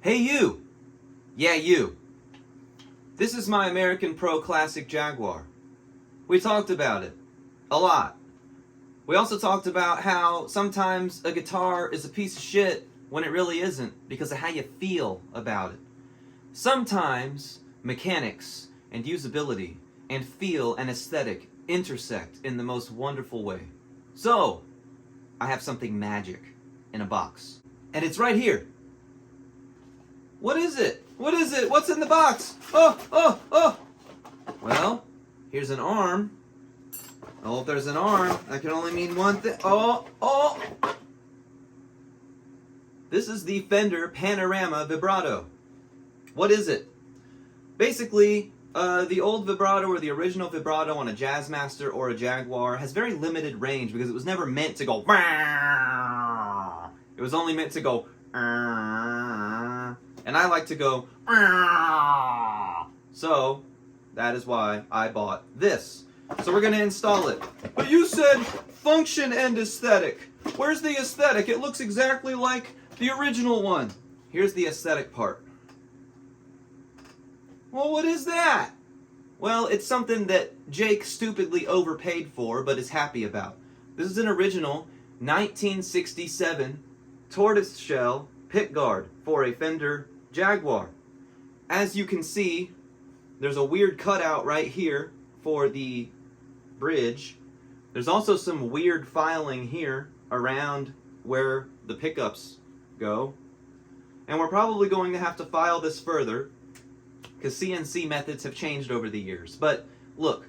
Hey you! Yeah, you. This is my American Pro Classic Jaguar. We talked about it. A lot. We also talked about how sometimes a guitar is a piece of shit when it really isn't because of how you feel about it. Sometimes mechanics and usability and feel and aesthetic intersect in the most wonderful way. So, I have something magic in a box. And it's right here. What is it? What is it? What's in the box? Oh! Well, here's an arm. Oh, if there's an arm, that can only mean one thing. Oh! This is the Fender Panorama Vibrato. What is it? Basically, the old vibrato or the original vibrato on a Jazzmaster or a Jaguar has very limited range because it was never meant to go. It was only meant to go. And I like to go. So that is why I bought this. So we're going to install it. But you said function and aesthetic. Where's the aesthetic? It looks exactly like the original one. Here's the aesthetic part. Well, what is that? Well, it's something that Jake stupidly overpaid for, but is happy about. This is an original 1967 tortoiseshell pickguard for a Fender Jaguar. As you can see, there's a weird cutout right here for the bridge. There's also some weird filing here around where the pickups go. And we're probably going to have to file this further because CNC methods have changed over the years. But look,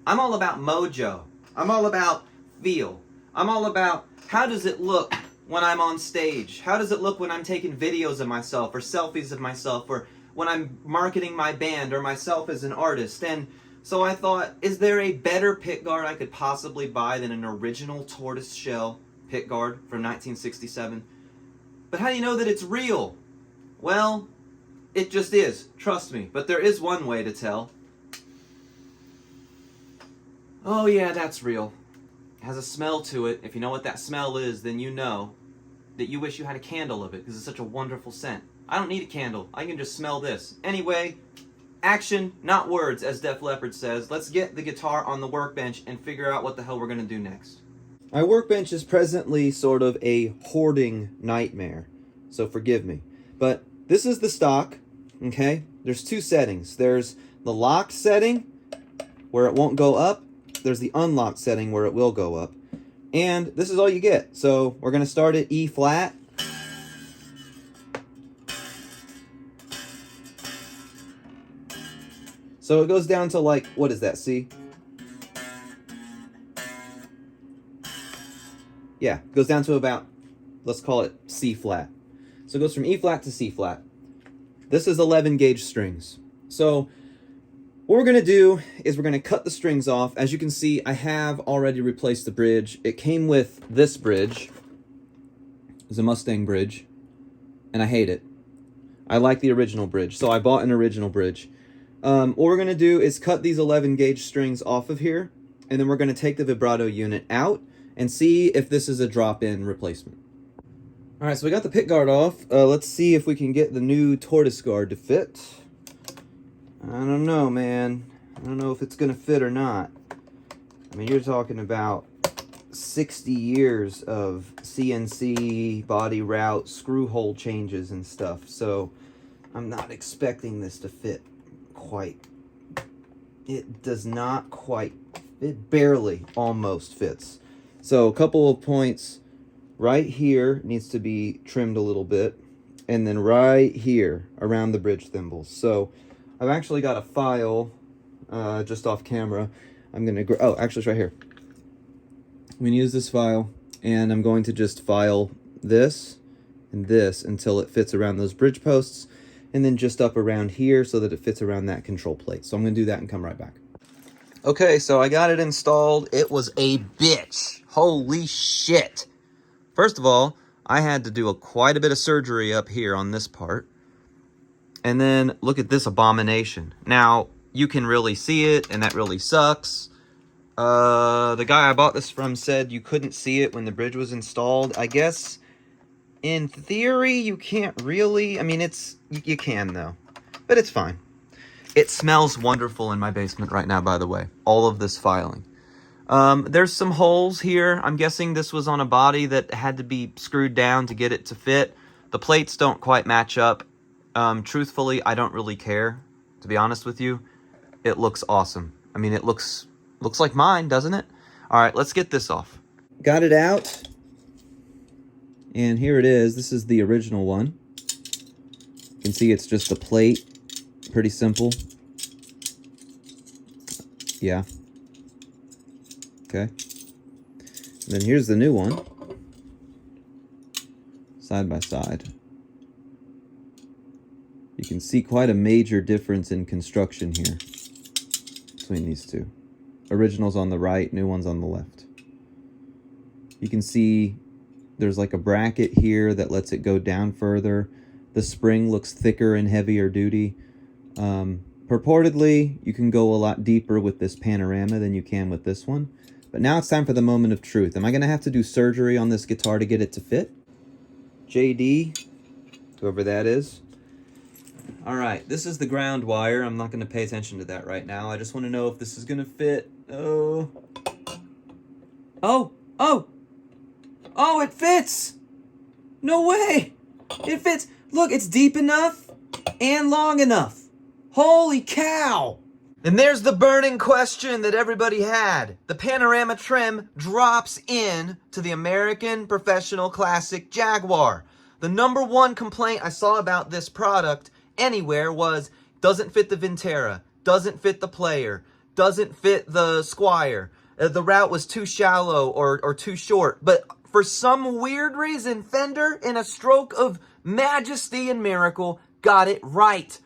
I'm all about mojo. I'm all about feel. I'm all about how does it look when I'm on stage? How does it look when I'm taking videos of myself or selfies of myself or when I'm marketing my band or myself as an artist? And so I thought, is there a better pickguard I could possibly buy than an original tortoiseshell pickguard from 1967? But how do you know that it's real? Well, it just is. Trust me. But there is one way to tell. Oh yeah, that's real. It has a smell to it. If you know what that smell is, then you know that you wish you had a candle of it because it's such a wonderful scent. I don't need a candle. I can just smell this. Anyway, action, not words, as Def Leppard says. Let's get the guitar on the workbench and figure out what the hell we're going to do next. My workbench is presently sort of a hoarding nightmare, so forgive me. But this is the stock, okay? There's two settings. There's the locked setting, where it won't go up. There's the unlocked setting, where it will go up. And this is all you get. So we're going to start at E flat. So it goes down to like, what is that, C? Yeah, it goes down to about, let's call it C flat. So it goes from E flat to C flat. This is 11 gauge strings. So what we're going to do is we're going to cut the strings off. As you can see, I have already replaced the bridge. It came with this bridge. It's a Mustang bridge, and I hate it. I like the original bridge, so I bought an original bridge. What we're going to do is cut these 11 gauge strings off of here, and then we're going to take the vibrato unit out and see if this is a drop-in replacement. Alright, so we got the pickguard off. Let's see if we can get the new tortoise guard to fit. I don't know, man. I don't know if it's going to fit or not. I mean, you're talking about 60 years of CNC body route screw hole changes and stuff, so I'm not expecting this to fit quite. It does not quite. It barely almost fits. So a couple of points right here needs to be trimmed a little bit, and then right here around the bridge thimbles. So I've actually got a file just off camera. I'm gonna oh, actually it's right here. I'm gonna use this file, and I'm going to just file this and this until it fits around those bridge posts, and then just up around here so that it fits around that control plate. So I'm gonna do that and come right back. Okay, so I got it installed. It was a bitch. Holy shit. First of all, I had to do quite a bit of surgery up here on this part. And then look at this abomination. Now, you can really see it, and that really sucks. The guy I bought this from said you couldn't see it when the bridge was installed. I guess, in theory, you can't really. I mean, you can, though. But it's fine. It smells wonderful in my basement right now, by the way. All of this filing. There's some holes here. I'm guessing this was on a body that had to be screwed down to get it to fit. The plates don't quite match up. Truthfully, I don't really care, to be honest with you. It looks awesome. I mean, it looks like mine, doesn't it? All right, let's get this off. Got it out. And here it is. This is the original one. You can see it's just a plate. Pretty simple. Yeah. Okay. And then here's the new one. Side by side. You can see quite a major difference in construction here between these two. Original's on the right, new one's on the left. You can see there's like a bracket here that lets it go down further. The spring looks thicker and heavier duty. Purportedly, you can go a lot deeper with this Panorama than you can with this one. But now it's time for the moment of truth. Am I going to have to do surgery on this guitar to get it to fit? JD, whoever that is. Alright, this is the ground wire. I'm not going to pay attention to that right now. I just want to know if this is going to fit. Oh, it fits! No way! It fits! Look, it's deep enough and long enough. Holy cow! And there's the burning question that everybody had. The Panorama trim drops in to the American Professional Classic Jaguar. The #1 complaint I saw about this product anywhere was, doesn't fit the Vintera, doesn't fit the Player, doesn't fit the Squire. The route was too shallow or too short. But for some weird reason, Fender, in a stroke of majesty and miracle, got it right.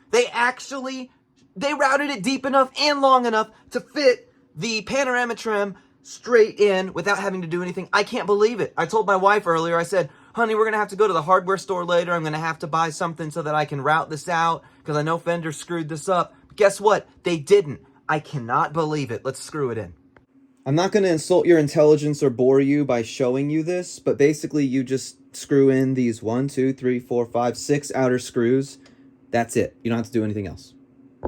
They routed it deep enough and long enough to fit the Panorama trim straight in without having to do anything. I can't believe it. I told my wife earlier, I said, honey, we're going to have to go to the hardware store later. I'm going to have to buy something so that I can route this out because I know Fender screwed this up. But guess what? They didn't. I cannot believe it. Let's screw it in. I'm not going to insult your intelligence or bore you by showing you this, but basically you just screw in these 1, 2, 3, 4, 5, 6 outer screws. That's it. You don't have to do anything else.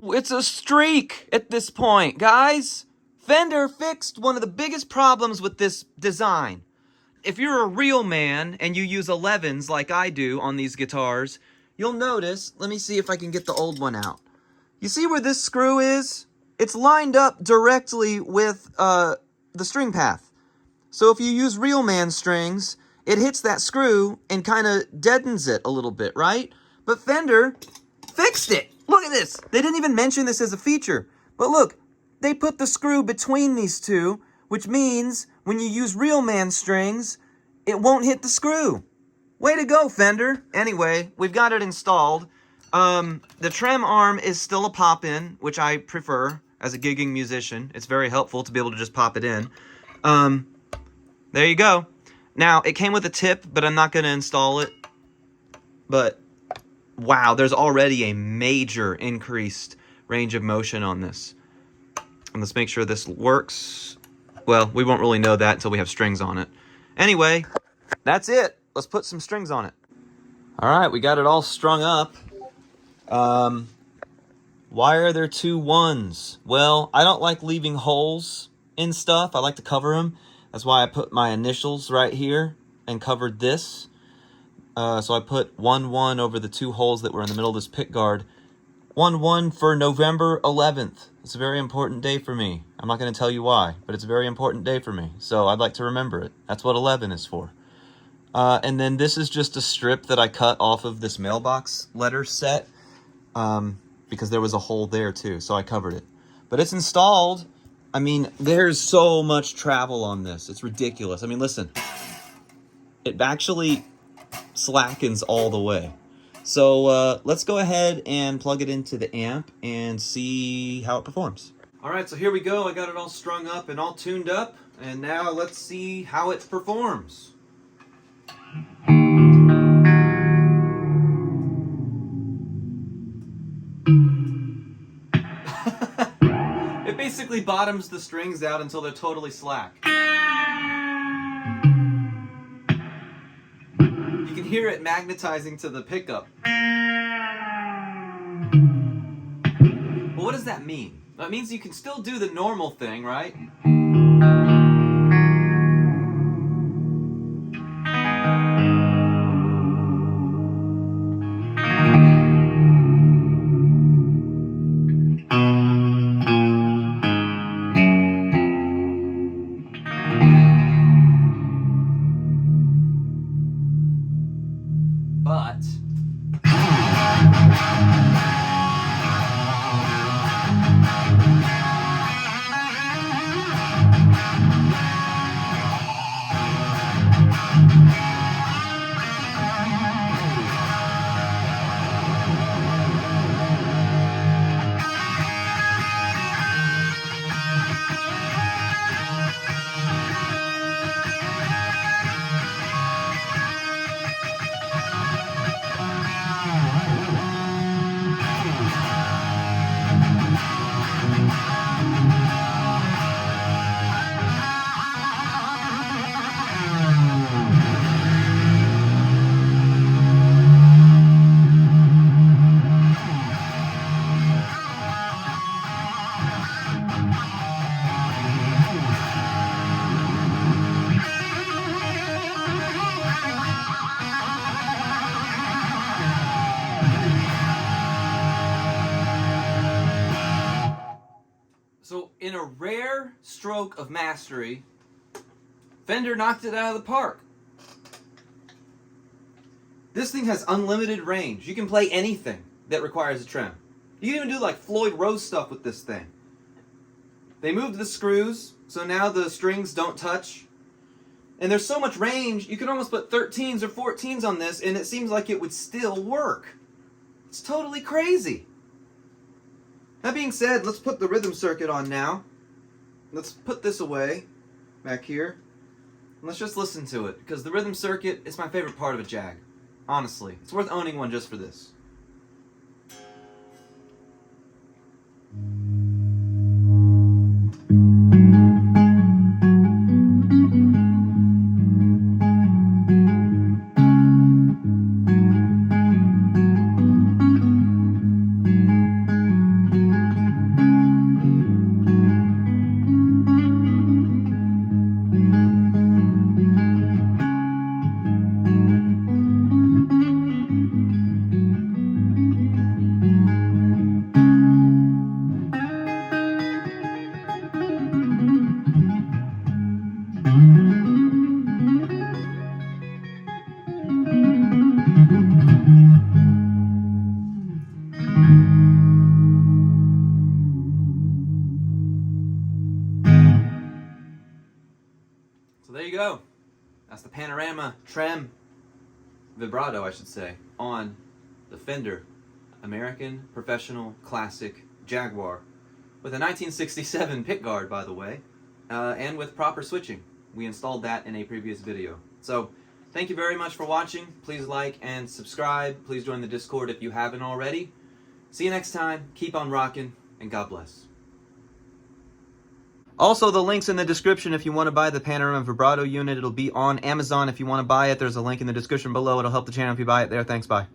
It's a streak at this point, guys. Fender fixed one of the biggest problems with this design. If you're a real man and you use 11s like I do on these guitars, you'll notice, let me see if I can get the old one out. You see where this screw is? It's lined up directly with the string path. So if you use real man strings, it hits that screw and kind of deadens it a little bit, right? But Fender fixed it. Look at this. They didn't even mention this as a feature. But look, they put the screw between these two, which means when you use real man strings, it won't hit the screw. Way to go, Fender. Anyway, we've got it installed. The trem arm is still a pop-in, which I prefer as a gigging musician. It's very helpful to be able to just pop it in. There you go. Now, it came with a tip, but I'm not going to install it. But wow, there's already a major increased range of motion on this. And let's make sure this works. Well, we won't really know that until we have strings on it. Anyway, that's it. Let's put some strings on it. All right, we got it all strung up. Why are there 2 1s? Well, I don't like leaving holes in stuff. I like to cover them. That's why I put my initials right here and covered this. So I put 1-1 over the 2 holes that were in the middle of this pickguard. 1-1 for November 11th. It's a very important day for me. I'm not going to tell you why, but it's a very important day for me. So I'd like to remember it. That's what 11 is for. And then this is just a strip that I cut off of this mailbox letter set because there was a hole there too, so I covered it. But it's installed. I mean, there's so much travel on this. It's ridiculous. I mean, listen. It actually slackens all the way. So let's go ahead and plug it into the amp and see how it performs. All right, so here we go. I got it all strung up and all tuned up. And now let's see how it performs. It basically bottoms the strings out until they're totally slack. You can hear it magnetizing to the pickup. Well, what does that mean? That means you can still do the normal thing, right? But so in a rare stroke of mastery, Fender knocked it out of the park. This thing has unlimited range. You can play anything that requires a trem. You can even do like Floyd Rose stuff with this thing. They moved the screws, so now the strings don't touch. And there's so much range, you can almost put 13s or 14s on this, and it seems like it would still work. It's totally crazy. That being said, let's put the rhythm circuit on now. Let's put this away, back here. And let's just listen to it, because the rhythm circuit is my favorite part of a Jag. Honestly, it's worth owning one just for this. So there you go. That's the Panorama Vibrato, I should say, on the Fender American Professional Classic Jaguar with a 1967 pickguard, by the way, and with proper switching. We installed that in a previous video. So thank you very much for watching. Please like and subscribe. Please join the Discord if you haven't already. See you next time. Keep on rocking, and God bless. Also, the link's in the description if you want to buy the Panorama Vibrato unit. It'll be on Amazon if you want to buy it. There's a link in the description below. It'll help the channel if you buy it there. Thanks, bye.